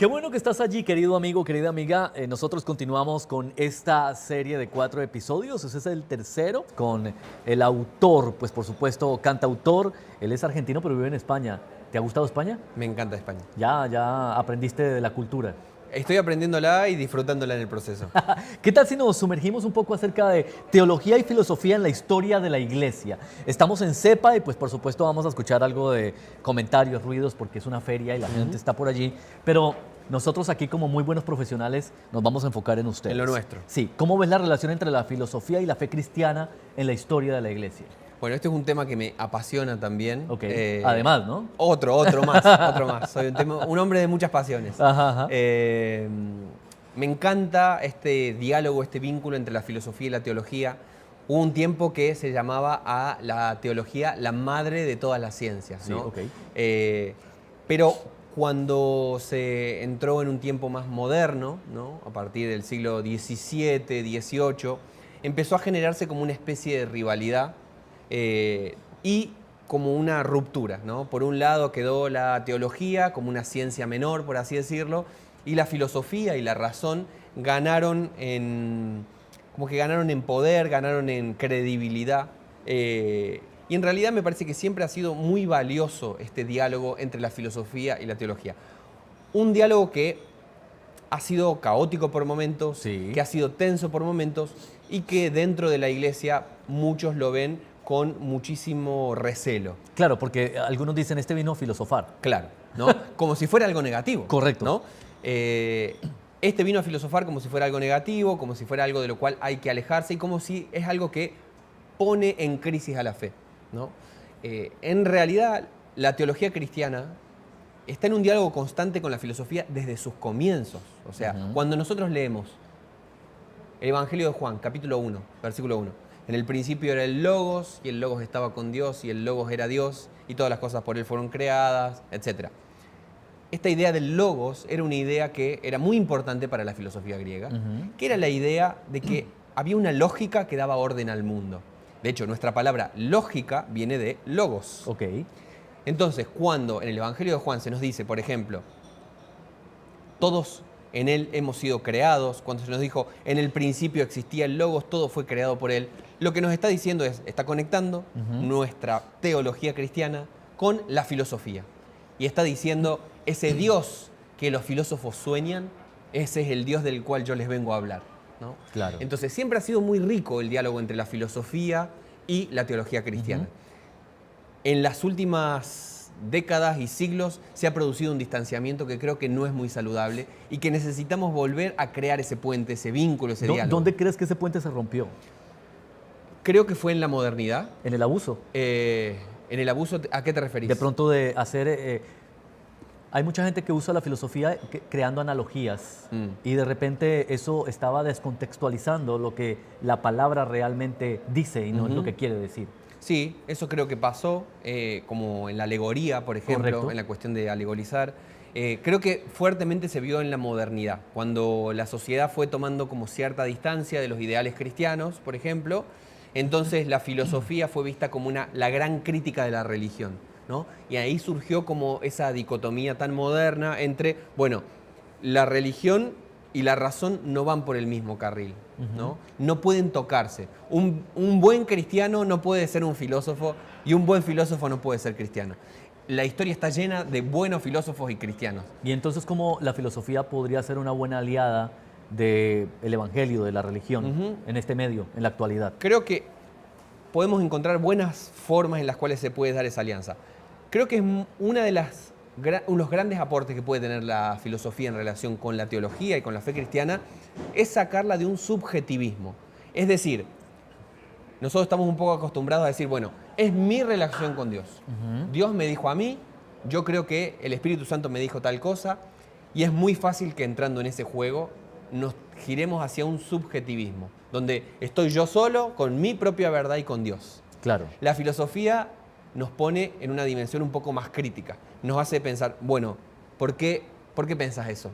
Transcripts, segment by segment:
Qué bueno que estás allí, querido amigo, querida amiga. Nosotros continuamos con esta serie de 4 episodios. Ese es el tercero con el autor, pues por supuesto, cantautor. Él es argentino, pero vive en España. ¿Te ha gustado España? Me encanta España. Ya aprendiste de la cultura. Estoy aprendiéndola y disfrutándola en el proceso. ¿Qué tal si nos sumergimos un poco acerca de teología y filosofía en la historia de la iglesia? Estamos en CEPA y pues por supuesto vamos a escuchar algo de comentarios, ruidos, porque es una feria y la gente está por allí, pero nosotros aquí como muy buenos profesionales nos vamos a enfocar en ustedes. En lo nuestro. Sí, ¿cómo ves la relación entre la filosofía y la fe cristiana en la historia de la iglesia? Bueno, este es un tema que me apasiona también. Ok, además, ¿no? Otro más. Soy un hombre de muchas pasiones. Ajá. Me encanta este diálogo, este vínculo entre la filosofía y la teología. Hubo un tiempo que se llamaba a la teología la madre de todas las ciencias, ¿no? Sí, ok. Pero cuando se entró en un tiempo más moderno, ¿no? A partir del siglo XVII, XVIII, empezó a generarse como una especie de rivalidad y como una ruptura, ¿no? Por un lado quedó la teología como una ciencia menor, por así decirlo, y la filosofía y la razón ganaron en poder, ganaron en credibilidad. Y en realidad me parece que siempre ha sido muy valioso este diálogo entre la filosofía y la teología. Un diálogo que ha sido caótico por momentos, Sí. que ha sido tenso por momentos y que dentro de la iglesia muchos lo ven con muchísimo recelo. Claro, porque algunos dicen este vino a filosofar. Claro, ¿no? Como si fuera algo negativo. Correcto. ¿No? Este vino a filosofar como si fuera algo negativo, como si fuera algo de lo cual hay que alejarse y como si es algo que pone en crisis a la fe, ¿no? En realidad, la teología cristiana está en un diálogo constante con la filosofía desde sus comienzos. O sea, cuando nosotros leemos el Evangelio de Juan, capítulo 1, versículo 1, en el principio era el Logos, y el Logos estaba con Dios, y el Logos era Dios, y todas las cosas por él fueron creadas, etc. Esta idea del Logos era una idea que era muy importante para la filosofía griega, que era la idea de que había una lógica que daba orden al mundo. De hecho, nuestra palabra lógica viene de Logos. Ok. Entonces, cuando en el Evangelio de Juan se nos dice, por ejemplo, todos en él hemos sido creados, cuando se nos dijo, en el principio existía el Logos, todo fue creado por él, lo que nos está diciendo es, está conectando nuestra teología cristiana con la filosofía. Y está diciendo, ese Dios que los filósofos sueñan, ese es el Dios del cual yo les vengo a hablar, ¿no? Claro. Entonces, siempre ha sido muy rico el diálogo entre la filosofía y la teología cristiana. En las últimas décadas y siglos se ha producido un distanciamiento que creo que no es muy saludable y que necesitamos volver a crear ese puente, ese vínculo, ese diálogo. ¿Dónde crees que ese puente se rompió? Creo que fue en la modernidad. En el abuso. En el abuso, ¿a qué te referís? De pronto de hacer... hay mucha gente que usa la filosofía creando analogías y de repente eso estaba descontextualizando lo que la palabra realmente dice y no es lo que quiere decir. Sí, eso creo que pasó, como en la alegoría, por ejemplo, Correcto. en la cuestión de alegorizar. Creo que fuertemente se vio en la modernidad, cuando la sociedad fue tomando como cierta distancia de los ideales cristianos, por ejemplo. Entonces la filosofía fue vista como la gran crítica de la religión, ¿no? Y ahí surgió como esa dicotomía tan moderna entre, bueno, la religión y la razón no van por el mismo carril, ¿no? No pueden tocarse. Un buen cristiano no puede ser un filósofo y un buen filósofo no puede ser cristiano. La historia está llena de buenos filósofos y cristianos. Y entonces, ¿cómo la filosofía podría ser una buena aliada del evangelio, de la religión, en este medio, en la actualidad? Creo que podemos encontrar buenas formas en las cuales se puede dar esa alianza. Creo que es una de unos grandes aportes que puede tener la filosofía en relación con la teología y con la fe cristiana es sacarla de un subjetivismo. Es decir, nosotros estamos un poco acostumbrados a decir, bueno, es mi relación con Dios. Dios me dijo a mí, yo creo que el Espíritu Santo me dijo tal cosa, y es muy fácil que entrando en ese juego nos giremos hacia un subjetivismo, donde estoy yo solo con mi propia verdad y con Dios. Claro. La filosofía nos pone en una dimensión un poco más crítica. Nos hace pensar, bueno, ¿por qué pensás eso?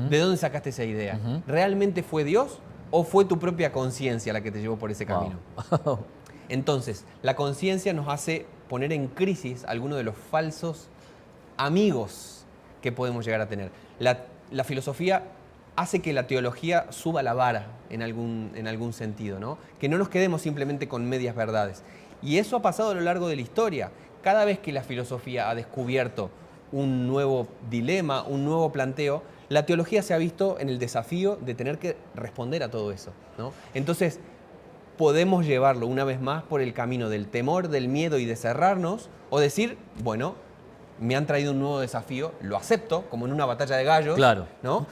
¿De dónde sacaste esa idea? ¿Realmente fue Dios o fue tu propia conciencia la que te llevó por ese camino? Wow. Entonces, la conciencia nos hace poner en crisis algunos de los falsos amigos que podemos llegar a tener. La la filosofía hace que la teología suba la vara en algún sentido, ¿no? Que no nos quedemos simplemente con medias verdades. Y eso ha pasado a lo largo de la historia. Cada vez que la filosofía ha descubierto un nuevo dilema, un nuevo planteo, la teología se ha visto en el desafío de tener que responder a todo eso, ¿no? Entonces, podemos llevarlo una vez más por el camino del temor, del miedo y de cerrarnos, o decir, bueno, me han traído un nuevo desafío, lo acepto, como en una batalla de gallos, Claro. ¿no?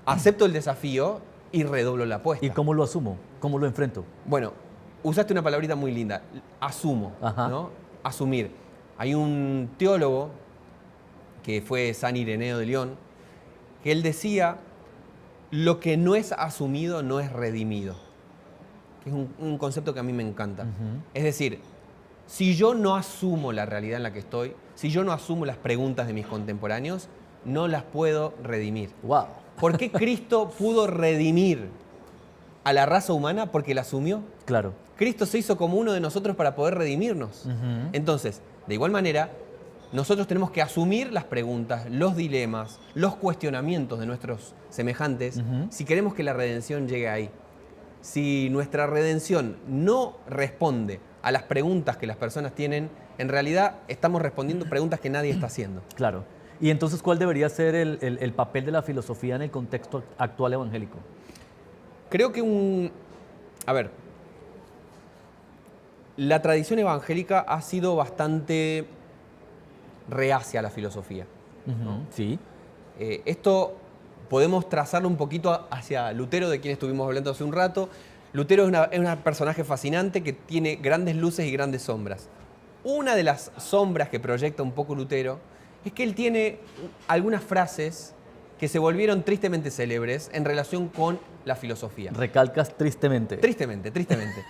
Acepto el desafío y redoblo la apuesta. ¿Y cómo lo asumo? ¿Cómo lo enfrento? Bueno, usaste una palabrita muy linda, asumo, Ajá. ¿no? Asumir. Hay un teólogo que fue San Ireneo de León, que él decía, lo que no es asumido no es redimido. Que es un concepto que a mí me encanta. Es decir, si yo no asumo la realidad en la que estoy, si yo no asumo las preguntas de mis contemporáneos, no las puedo redimir. ¡Wow! ¿Por qué Cristo pudo redimir a la raza humana? Porque la asumió. Claro. Cristo se hizo como uno de nosotros para poder redimirnos. Entonces, de igual manera, nosotros tenemos que asumir las preguntas, los dilemas, los cuestionamientos de nuestros semejantes si queremos que la redención llegue ahí. Si nuestra redención no responde a las preguntas que las personas tienen, en realidad estamos respondiendo preguntas que nadie está haciendo. Claro. Y entonces, ¿cuál debería ser el papel de la filosofía en el contexto actual evangélico? Creo que a ver, la tradición evangélica ha sido bastante reacia a la filosofía, ¿no? Sí. Esto podemos trazarlo un poquito hacia Lutero, de quien estuvimos hablando hace un rato. Lutero es un personaje fascinante que tiene grandes luces y grandes sombras. Una de las sombras que proyecta un poco Lutero es que él tiene algunas frases que se volvieron tristemente célebres en relación con la filosofía. Recalcas tristemente. Tristemente, tristemente.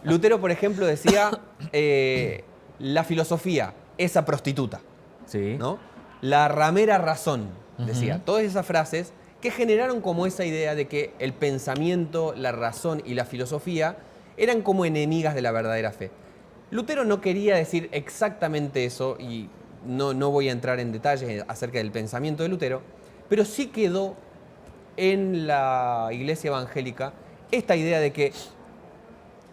Lutero, por ejemplo, decía, la filosofía, esa prostituta, Sí. ¿no? La ramera razón, decía. Todas esas frases que generaron como esa idea de que el pensamiento, la razón y la filosofía eran como enemigas de la verdadera fe. Lutero no quería decir exactamente eso, y no voy a entrar en detalles acerca del pensamiento de Lutero, pero sí quedó en la iglesia evangélica esta idea de que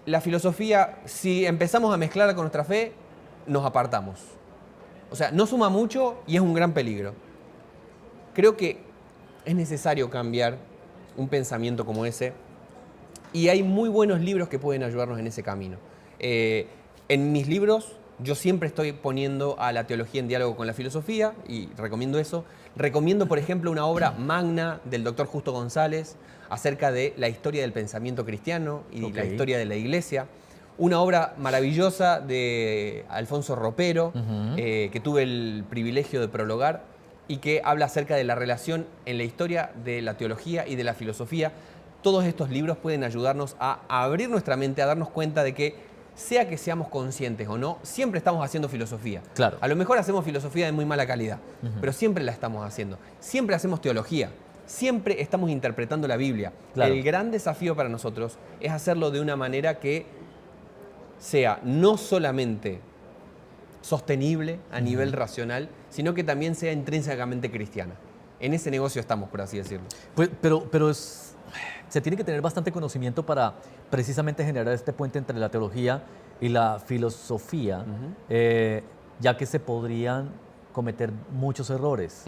la filosofía, si empezamos a mezclarla con nuestra fe, nos apartamos. O sea, no suma mucho y es un gran peligro. Creo que es necesario cambiar un pensamiento como ese, y hay muy buenos libros que pueden ayudarnos en ese camino. En mis libros yo siempre estoy poniendo a la teología en diálogo con la filosofía y recomiendo eso. Recomiendo, por ejemplo, una obra magna del doctor Justo González acerca de la historia del pensamiento cristiano y la historia de la iglesia. Una obra maravillosa de Alfonso Ropero, que tuve el privilegio de prologar y que habla acerca de la relación en la historia de la teología y de la filosofía. Todos estos libros pueden ayudarnos a abrir nuestra mente, a darnos cuenta de que, sea que seamos conscientes o no, siempre estamos haciendo filosofía. Claro. A lo mejor hacemos filosofía de muy mala calidad, pero siempre la estamos haciendo. Siempre hacemos teología, siempre estamos interpretando la Biblia. Claro. El gran desafío para nosotros es hacerlo de una manera que sea no solamente sostenible a nivel racional, sino que también sea intrínsecamente cristiana. En ese negocio estamos, por así decirlo. Pues, pero se tiene que tener bastante conocimiento para precisamente generar este puente entre la teología y la filosofía, ya que se podrían cometer muchos errores.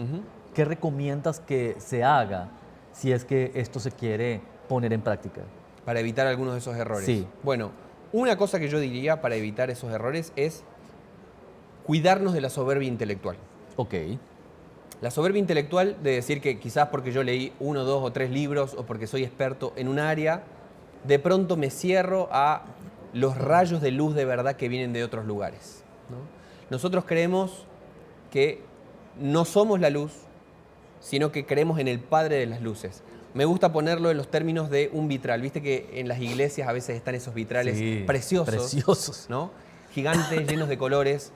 ¿Qué recomiendas que se haga si es que esto se quiere poner en práctica? Para evitar algunos de esos errores. Sí. Bueno, una cosa que yo diría para evitar esos errores es cuidarnos de la soberbia intelectual. Ok. La soberbia intelectual de decir que quizás porque yo leí 1, 2 o 3 libros o porque soy experto en un área, de pronto me cierro a los rayos de luz de verdad que vienen de otros lugares, ¿no? Nosotros creemos que no somos la luz, sino que creemos en el Padre de las luces. Me gusta ponerlo en los términos de un vitral. Viste que en las iglesias a veces están esos vitrales preciosos, ¿no? Gigantes, llenos de colores.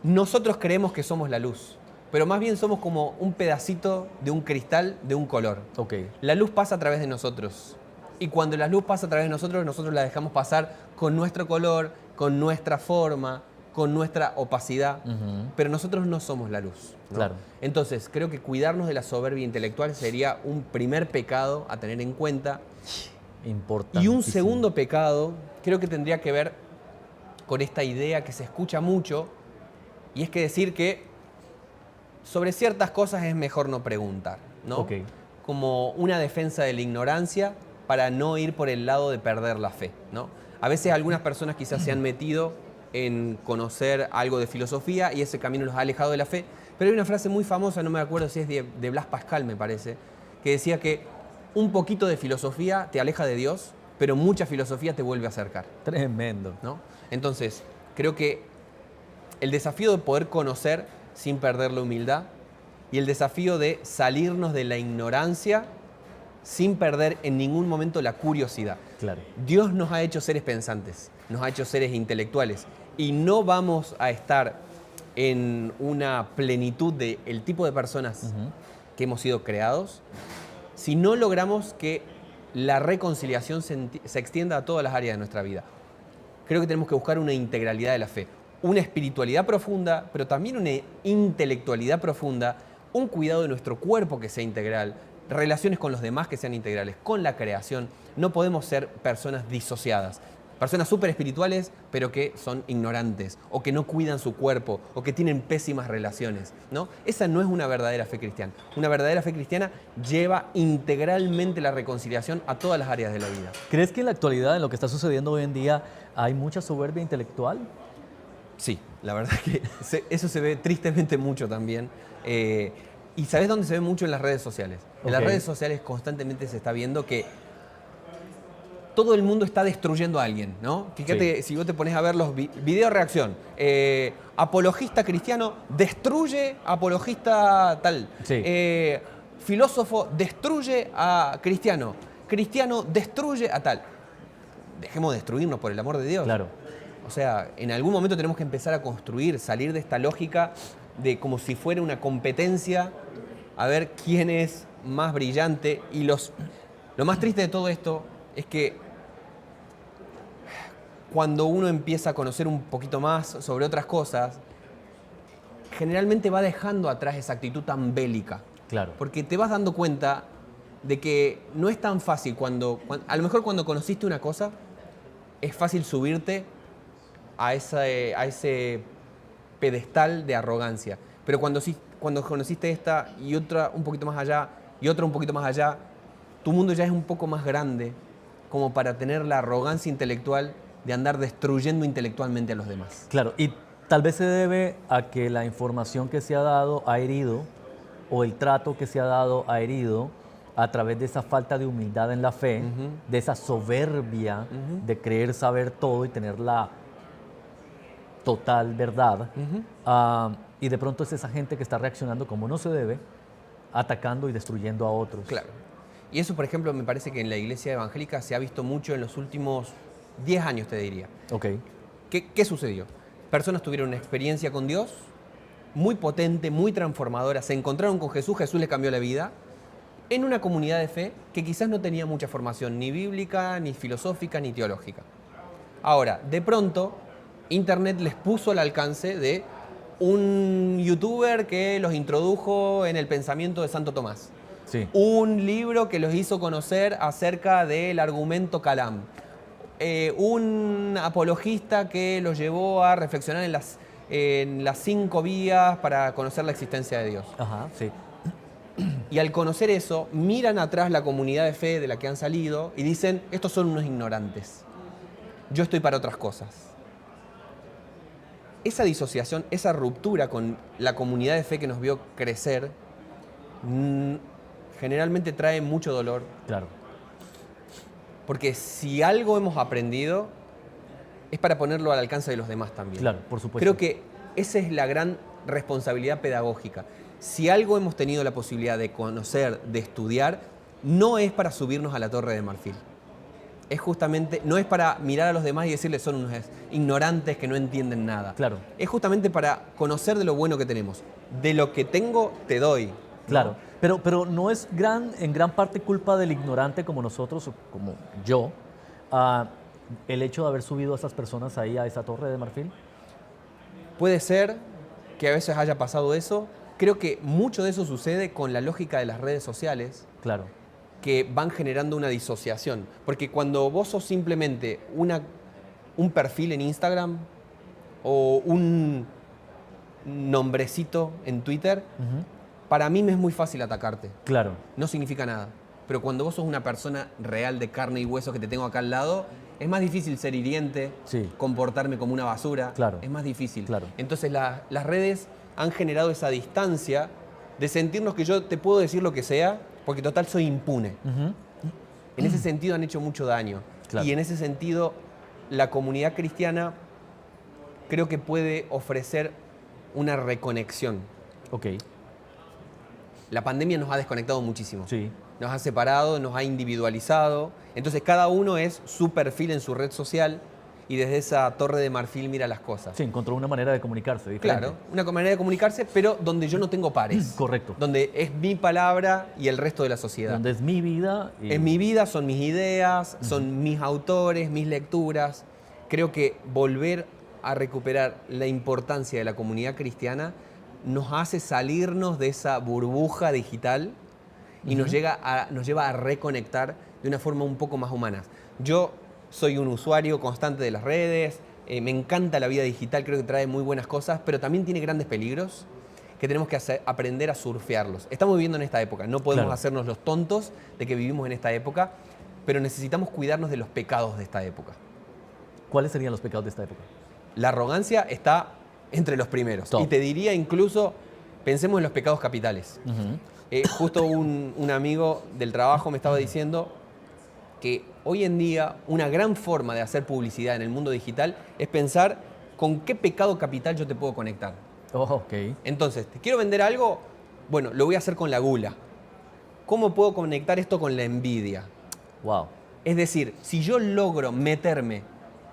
Nosotros creemos que somos la luz, pero más bien somos como un pedacito de un cristal de un color. Ok. La luz pasa a través de nosotros. Y cuando la luz pasa a través de nosotros la dejamos pasar con nuestro color, con nuestra forma, con nuestra opacidad, pero nosotros no somos la luz, ¿no? Claro. Entonces, creo que cuidarnos de la soberbia intelectual sería un primer pecado a tener en cuenta. Importante. Y un segundo pecado creo que tendría que ver con esta idea que se escucha mucho, y es que decir que sobre ciertas cosas es mejor no preguntar, ¿no? Ok. Como una defensa de la ignorancia para no ir por el lado de perder la fe, ¿no? A veces algunas personas quizás se han metido en conocer algo de filosofía y ese camino los ha alejado de la fe, pero hay una frase muy famosa, no me acuerdo si es de Blas Pascal, me parece, que decía que un poquito de filosofía te aleja de Dios, pero mucha filosofía te vuelve a acercar, Tremendo. ¿no? Entonces, creo que el desafío de poder conocer sin perder la humildad y el desafío de salirnos de la ignorancia sin perder en ningún momento la curiosidad. Claro. Dios nos ha hecho seres pensantes, nos ha hecho seres intelectuales y no vamos a estar en una plenitud del tipo de personas que hemos sido creados si no logramos que la reconciliación se extienda a todas las áreas de nuestra vida. Creo que tenemos que buscar una integralidad de la fe, una espiritualidad profunda, pero también una intelectualidad profunda, un cuidado de nuestro cuerpo que sea integral, relaciones con los demás que sean integrales, con la creación. No podemos ser personas disociadas, personas súper espirituales, pero que son ignorantes, o que no cuidan su cuerpo, o que tienen pésimas relaciones, ¿no? Esa no es una verdadera fe cristiana. Una verdadera fe cristiana lleva integralmente la reconciliación a todas las áreas de la vida. ¿Crees que en la actualidad, en lo que está sucediendo hoy en día, hay mucha soberbia intelectual? Sí, la verdad que eso se ve tristemente mucho también. ¿Y sabes dónde se ve mucho? En las redes sociales. En las redes sociales constantemente se está viendo que todo el mundo está destruyendo a alguien, ¿no? Fíjate, si vos te pones a ver los video reacción, apologista cristiano destruye apologista tal, Sí. filósofo destruye a cristiano, cristiano destruye a tal. Dejemos de destruirnos, por el amor de Dios. Claro. O sea, en algún momento tenemos que empezar a construir, salir de esta lógica de como si fuera una competencia, a ver quién es más brillante. Y lo más triste de todo esto es que cuando uno empieza a conocer un poquito más sobre otras cosas, generalmente va dejando atrás esa actitud tan bélica. Claro. Porque te vas dando cuenta de que no es tan fácil a lo mejor cuando conociste una cosa, es fácil subirte a ese pedestal de arrogancia. Pero cuando conociste esta y otra un poquito más allá y otra un poquito más allá, tu mundo ya es un poco más grande como para tener la arrogancia intelectual de andar destruyendo intelectualmente a los demás. Claro, y tal vez se debe a que la información que se ha dado ha herido, o el trato que se ha dado ha herido a través de esa falta de humildad en la fe, de esa soberbia de creer saber todo y tener la total verdad. Y de pronto es esa gente que está reaccionando como no se debe, atacando y destruyendo a otros. Claro. Y eso, por ejemplo, me parece que en la iglesia evangélica se ha visto mucho en los últimos 10 años, te diría. Ok. ¿Qué sucedió? Personas tuvieron una experiencia con Dios muy potente, muy transformadora, se encontraron con Jesús, Jesús les cambió la vida, en una comunidad de fe que quizás no tenía mucha formación ni bíblica, ni filosófica, ni teológica. Ahora, de pronto, Internet les puso al alcance de un youtuber que los introdujo en el pensamiento de Santo Tomás. Sí. Un libro que los hizo conocer acerca del argumento Calam. Un apologista que los llevó a reflexionar en las 5 vías para conocer la existencia de Dios. Ajá, sí. Y al conocer eso, miran atrás la comunidad de fe de la que han salido y dicen, estos son unos ignorantes. Yo estoy para otras cosas. Esa disociación, esa ruptura con la comunidad de fe que nos vio crecer, generalmente trae mucho dolor. Claro. Porque si algo hemos aprendido, es para ponerlo al alcance de los demás también. Claro, por supuesto. Creo que esa es la gran responsabilidad pedagógica. Si algo hemos tenido la posibilidad de conocer, de estudiar, no es para subirnos a la Torre de Marfil. Es justamente, no es para mirar a los demás y decirles son unos ignorantes que no entienden nada. Claro. Es justamente para conocer de lo bueno que tenemos. De lo que tengo, te doy, ¿no? Claro, pero no es en gran parte culpa del ignorante como nosotros, o como yo, el hecho de haber subido a esas personas ahí a esa Torre de Marfil. Puede ser que a veces haya pasado eso. Creo que mucho de eso sucede con la lógica de las redes sociales, Claro. que van generando una disociación. Porque cuando vos sos simplemente un perfil en Instagram o un nombrecito en Twitter, Ujú. para mí me es muy fácil atacarte. Claro. No significa nada. Pero cuando vos sos una persona real de carne y hueso que te tengo acá al lado, es más difícil ser hiriente, Sí. comportarme como una basura. Claro. Es más difícil. Claro. Entonces las redes han generado esa distancia de sentirnos que yo te puedo decir lo que sea, porque total soy impune. Ujú. En ese sentido han hecho mucho daño. Claro. Y en ese sentido la comunidad cristiana creo que puede ofrecer una reconexión. Ok. La pandemia nos ha desconectado muchísimo. Sí. Nos ha separado, nos ha individualizado. Entonces cada uno es su perfil en su red social y desde esa torre de marfil mira las cosas. Sí, encontró una manera de comunicarse diferente. Claro, una manera de comunicarse, pero donde yo no tengo pares. Correcto. Donde es mi palabra y el resto de la sociedad. Donde es mi vida. Y... En mi vida son mis ideas, son mis autores, mis lecturas. Creo que volver a recuperar la importancia de la comunidad cristiana nos hace salirnos de esa burbuja digital y nos lleva a reconectar de una forma un poco más humana. Yo soy un usuario constante de las redes, me encanta la vida digital, creo que trae muy buenas cosas, pero también tiene grandes peligros que tenemos que aprender a surfearlos. Estamos viviendo en esta época, no podemos Claro. hacernos los tontos de que vivimos en esta época, pero necesitamos cuidarnos de los pecados de esta época. ¿Cuáles serían los pecados de esta época? La arrogancia está entre los primeros. Top. Y te diría incluso, pensemos en los pecados capitales. Justo un amigo del trabajo me estaba diciendo que hoy en día una gran forma de hacer publicidad en el mundo digital es pensar con qué pecado capital yo te puedo conectar. Oh, ok. Entonces, ¿te quiero vender algo? Bueno, lo voy a hacer con la gula. ¿Cómo puedo conectar esto con la envidia? Wow. Es decir, si yo logro meterme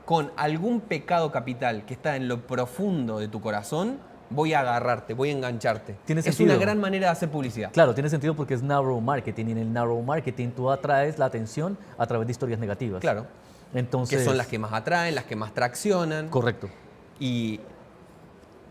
con algún pecado capital que está en lo profundo de tu corazón, voy a agarrarte, voy a engancharte. Tiene Es sentido. una gran manera de hacer publicidad. Claro, tiene sentido porque es narrow marketing y en el narrow marketing tú atraes la atención a través de historias negativas. Claro. Entonces, Que son las que más atraen, las que más traccionan. Correcto. Y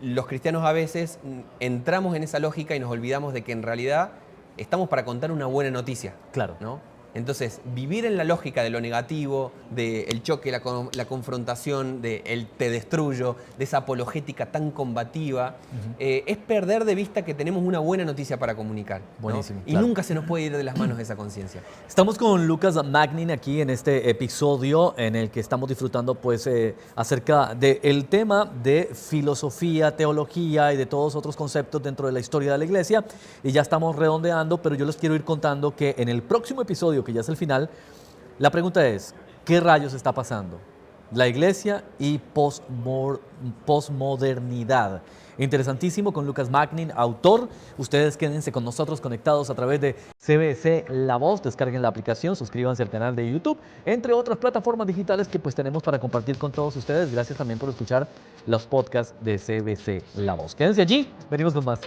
los cristianos a veces entramos en esa lógica y nos olvidamos de que en realidad estamos para contar una buena noticia. Claro. ¿No? Entonces, vivir en la lógica de lo negativo, del choque, la confrontación, de el te destruyo, de esa apologética tan combativa, es perder de vista que tenemos una buena noticia para comunicar. ¿no? Buenísimo, Y claro. nunca se nos puede ir de las manos esa conciencia. Estamos con Lucas Magnin aquí en este episodio en el que estamos disfrutando pues acerca del tema de filosofía, teología y de todos otros conceptos dentro de la historia de la iglesia y ya estamos redondeando, pero yo les quiero ir contando que en el próximo episodio, que ya es el final, la pregunta es, ¿qué rayos está pasando? La iglesia y posmodernidad. Interesantísimo con Lucas Magnin, autor. Ustedes quédense con nosotros conectados a través de CBC La Voz. Descarguen la aplicación, suscríbanse al canal de YouTube, entre otras plataformas digitales que pues tenemos para compartir con todos ustedes. Gracias también por escuchar los podcasts de CBC La Voz. Quédense allí, venimos con más.